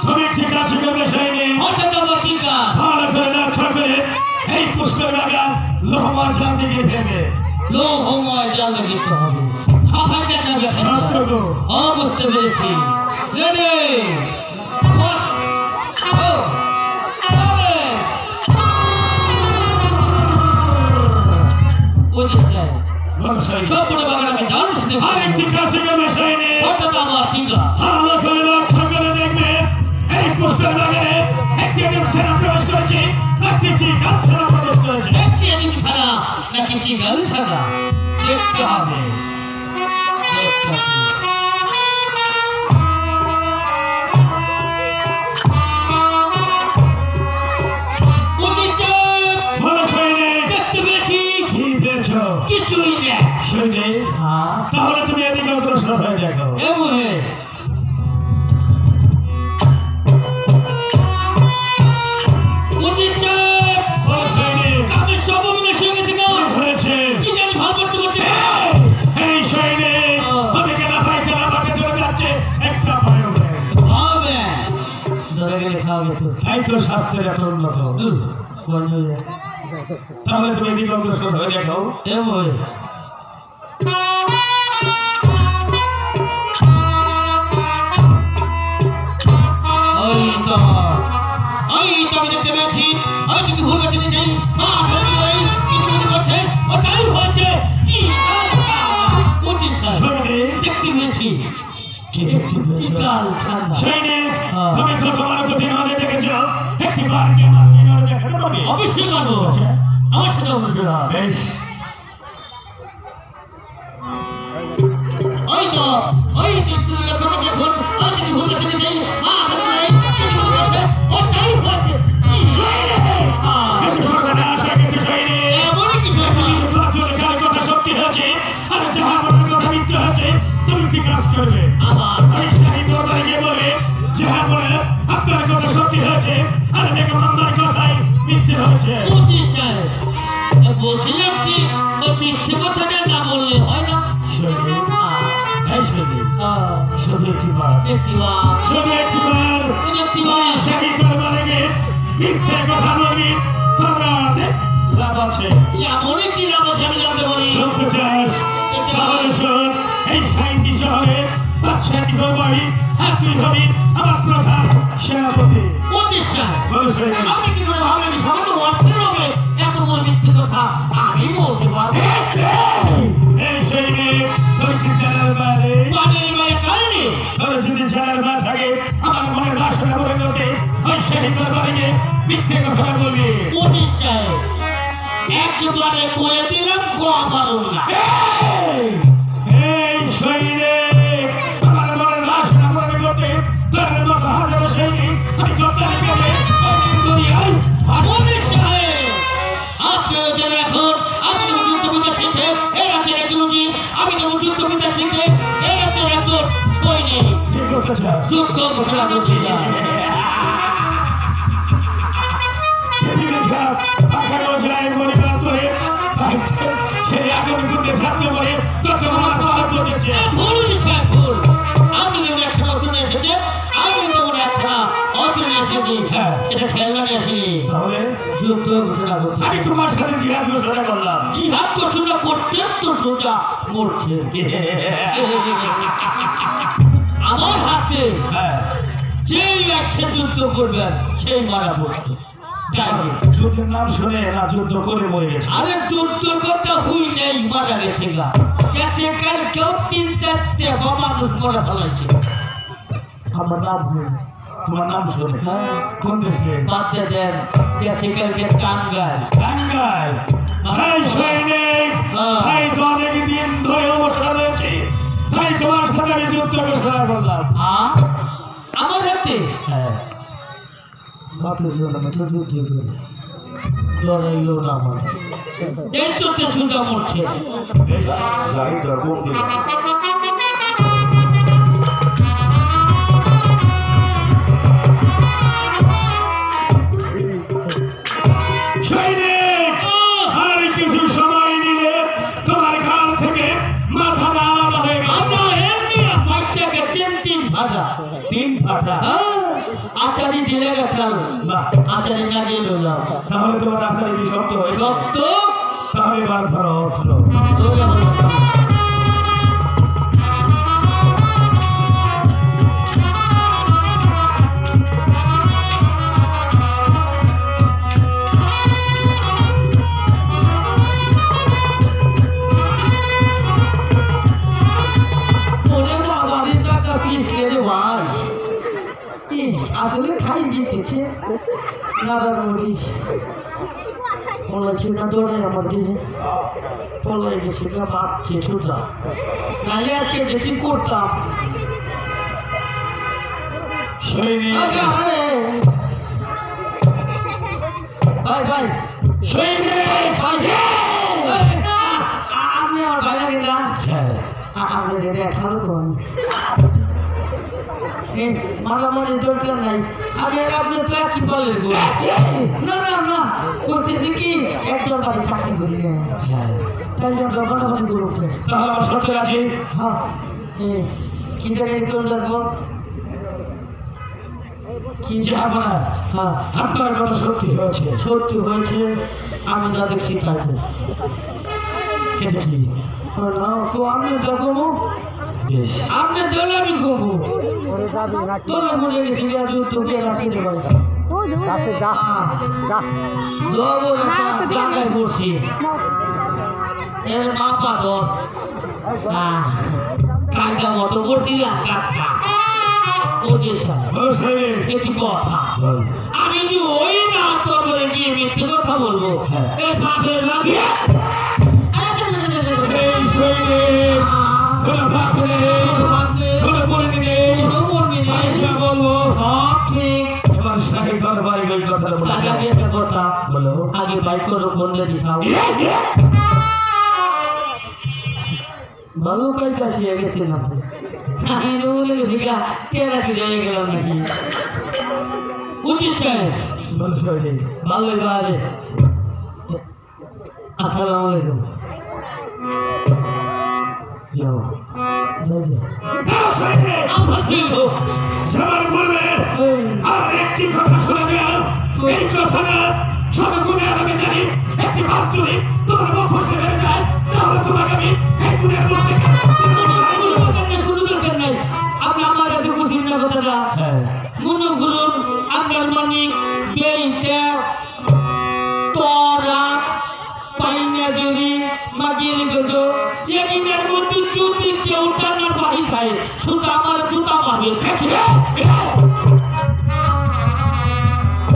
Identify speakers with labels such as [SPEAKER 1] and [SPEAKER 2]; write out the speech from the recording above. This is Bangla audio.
[SPEAKER 1] তুমি ঠিক আছে করবে সেইনি
[SPEAKER 2] হঠাৎ আমার কি কাজ
[SPEAKER 1] ভালো করে লক্ষ্য করে এই পুষ্পের বাগান লোহময় জাল দিকে ফেলে
[SPEAKER 2] লোহময় জাল দিতে হবে সবাই দেখাবে
[SPEAKER 1] সত্যগো
[SPEAKER 2] বুঝতে পেরেছি রেডি সম্পূর্ণ বাগানে জানিস
[SPEAKER 1] আরেকটি কাছে করবে সেইনি
[SPEAKER 2] হঠাৎ আমার টিকা
[SPEAKER 1] ভালো করে লক্ষ্য করে দেখবে এই পুষ্পের বাগানে একটি ছেড়া প্রবেশ করেছে একটি চিকাল ছেড়া প্রবেশ করেছে
[SPEAKER 2] একটি এদিন ছাড়া নাকি চিগাল ছাড়া দেখতে হবে দেখতে হবে
[SPEAKER 1] কিছুই নেই শুনে তাহলে তুমি এদিকে অগ্রসর হয়ে দেখো তাই তো স্বাস্থ্যের এত উন্নত তাহলে তুমি এদিকে অগ্রসর হয়ে দেখো
[SPEAKER 2] আমি দেখতে পেয়েছি আমি যদি ভুল কাছে যাই কিছু মনে করছে ওটাই হয়েছে দেখতে পেয়েছি
[SPEAKER 1] তুমি তো তোমার দিন হলে দেখেছো একটি বার
[SPEAKER 2] অবশ্যই পারবো আমার সাথে অবশ্যই
[SPEAKER 1] বেশ
[SPEAKER 2] ওই তো ওই দেখুন আমি যদি ভুল কাছে যাই ওটাই হয়েছে
[SPEAKER 1] কথা সত্যি হয়েছে আর যাহা বলার কথা মিথ্যে হয়েছে তুমি কি কাজ করবে
[SPEAKER 2] আমার
[SPEAKER 1] বলে যাহা বলে আপনার কথা সত্যি হয়েছে আর বেগম আমার কথাই মিথ্যে হয়েছে
[SPEAKER 2] বলছিলাম কি ওই মিথ্যে কথাটা না বললে হয় না
[SPEAKER 1] শুধু একটিবার সেই করবার আগে মিথ্যে কথা বলবি তোমরা অনেক লাভ আছে
[SPEAKER 2] এমন কি লাভ আছে আমি জানতে পারি
[SPEAKER 1] শুনতে চাস তাহলে শোন এই সাইন্টি শহরে বাদশাহী বাড়ি আর তুই হবি আমার প্রধান সেনাপতি
[SPEAKER 2] আপনি কি করে ভাবলেন সামান্য অর্থের হবে এত বড় মিথ্যে কথা আমি বলতে পারবো
[SPEAKER 1] এই সেই তোর কি জানার বাইরে
[SPEAKER 2] কারণে
[SPEAKER 1] তোর যদি জানার না থাকে আমার মনে বাসনা করে লোকে ওই সেই বাড়িতে মিথ্যে কথা বলবি
[SPEAKER 2] একেবারে কয়ে দিলাম পারো না
[SPEAKER 1] এই সৈনিক আমার মনে বাসনা করে লোকে তোর মতো হাজার সৈনিক আমি জব্দারি করে দুনিয়ায়
[SPEAKER 2] আপনি ওদের এখন আপনি যুদ্ধবিদ্যা শিখে এ রাজ্যের একজন আমি যেমন যুদ্ধবিদ্যা শিখে এ রাজ্যের একজন সৈনিক যুদ্ধ ঘোষণা করতে
[SPEAKER 1] সেই আগুন করতে সাথে বলে তত আমার করেছে
[SPEAKER 2] ভুল বিষয় ভুল আপনি যেমন একটা অস্ত্র নিয়ে এসেছে আমি যেমন একটা অস্ত্র নিয়ে এসেছি এটা খেলনা নিয়ে আসিনি
[SPEAKER 1] তাহলে
[SPEAKER 2] যুদ্ধ ঘোষণা করতে
[SPEAKER 1] আমি তোমার সাথে জিহাদ ঘোষণা করলাম
[SPEAKER 2] জিহাদ ঘোষণা করছে তো সোজা মরছে আমার হাতে যেই একসে যুদ্ধ করবেন সেই মারা পড়ছে
[SPEAKER 1] যুদ্ধের নাম শুনে না যুদ্ধ করে মরে গেছে
[SPEAKER 2] আরে যুদ্ধ করতে হুই নেই মারা গেছে গা গেছে কাল কেউ 3-4টে মানুষ মরে ফেলাইছে
[SPEAKER 1] আমার নাম তোমার নাম শুনে কোন দেশে
[SPEAKER 2] বাদে দেন গেছে কালকে টাঙ্গাইল
[SPEAKER 1] ভাই সৈনিক ভাই তো অনেক দিন ধরে অবসর রয়েছে তাই তোমার সাথে আমি যুদ্ধ ঘোষণা করলাম
[SPEAKER 2] আমার হাতে
[SPEAKER 1] লড়াইলো না আমার
[SPEAKER 2] এই চোখে সুন্দর মরছে
[SPEAKER 1] আর কিছু সময় নিলে তোমার ঘর থেকে মাথা আলাদা হয়ে গেল
[SPEAKER 2] তিন ফাটা আচারি দিলে গেছাল
[SPEAKER 1] বাহ,
[SPEAKER 2] আচারি না দিয়ে লইলাম
[SPEAKER 1] তাহলে তোমার আশায় কি সত্য হয়েছে?
[SPEAKER 2] সত্য
[SPEAKER 1] তাহলে এবার ধরো অস্ত্র।
[SPEAKER 2] লইলাম ওরে বাবা রে টাকা পিস রে ভাই আসলে খাই দিতেছে নাদার মুড়ি পলাইছে না দৌড়ে আমার দিকে পলাই গেছে না ভাবছে সোজা নাহলে আজকে যেটি করতাম
[SPEAKER 1] সৈনিক,
[SPEAKER 2] আগে আরে ভাই ভাই
[SPEAKER 1] সৈনিক,
[SPEAKER 2] ভাই আপনি আমার ভাই লাগে না
[SPEAKER 1] হ্যাঁ,
[SPEAKER 2] আপনি দেখে খালো তো মারামারি দরকার নাই আমি আর আপনি তো একই পালের গো না না না করতেছি কি একজন বাড়ি চাকরি করি না
[SPEAKER 1] হ্যাঁ।
[SPEAKER 2] তাই আমরা বাড়াবাড়ি করুক না
[SPEAKER 1] তাহলে আমার সত্য আছে।
[SPEAKER 2] হ্যাঁ কি জানি কোন রাখবো
[SPEAKER 1] কি যে হবে না,
[SPEAKER 2] হ্যাঁ
[SPEAKER 1] আপনার কথা সত্যি হয়েছে।
[SPEAKER 2] সত্যি হয়েছে আমি যা দেখছি তাই
[SPEAKER 1] কে দেখি?
[SPEAKER 2] না তো আমি দেখবো
[SPEAKER 1] বেশ,
[SPEAKER 2] আপনি দিলে আমি করবো তোলে মনে গেছি আজ তোকে রাখি দেবো
[SPEAKER 3] কাছে যা যা
[SPEAKER 2] যাবো জায়গায় বসি এর মাপা ধর কায়দা মতো বসিলাম কাকা ও যে
[SPEAKER 1] ও সৈনিক,
[SPEAKER 2] এটি কথা
[SPEAKER 1] বল।
[SPEAKER 2] আমি যদি ওই না তোর গিয়ে মিথ্যে কথা বলবো
[SPEAKER 1] হ্যাঁ।
[SPEAKER 2] এ বাপের বাগে
[SPEAKER 1] এই সৈনিক, কোনো ভাব নেই, কোনো পরিণতি নেই। আমি যা বলবো এবার শাহী দরবারে ওই কথাটা বলে দাও। বলো।
[SPEAKER 2] আগে বাইক করো বললে দিছাও ভালো কাজ শিখে গেছিলাম আমি বলে ভিগা তেরা ফিরে গেলাম নাকি উচিত চাই
[SPEAKER 1] বল সৈনিক।
[SPEAKER 2] ভালো বারে আসসালামু আলাইকুম
[SPEAKER 1] যাও।
[SPEAKER 2] ধন্যবাদ
[SPEAKER 1] যাও সৈনিক,
[SPEAKER 2] আমার ছিল
[SPEAKER 1] যাবার পূর্বে আর একটি কথা শুনে যাও। এই কথাটা সবগুণে আমি জানি। একটি মাছ যদি তোমার মুখ ফসে হয়ে যায়, তাহলে তোমাকে আমি এই দুনিয়ার মধ্যে
[SPEAKER 2] কোনো দরকার নাই আপনি আমার কাছে খুশি না কথাটা
[SPEAKER 1] হ্যাঁ,
[SPEAKER 2] মনে করুন আপনার মানে বেইটা তোরা পাইনা জুড়ি মাগিয়ে গেল এদিনের মধ্যে যদি কেউ টানার বাড়ি খায় শুধু আমার জুতা মারবে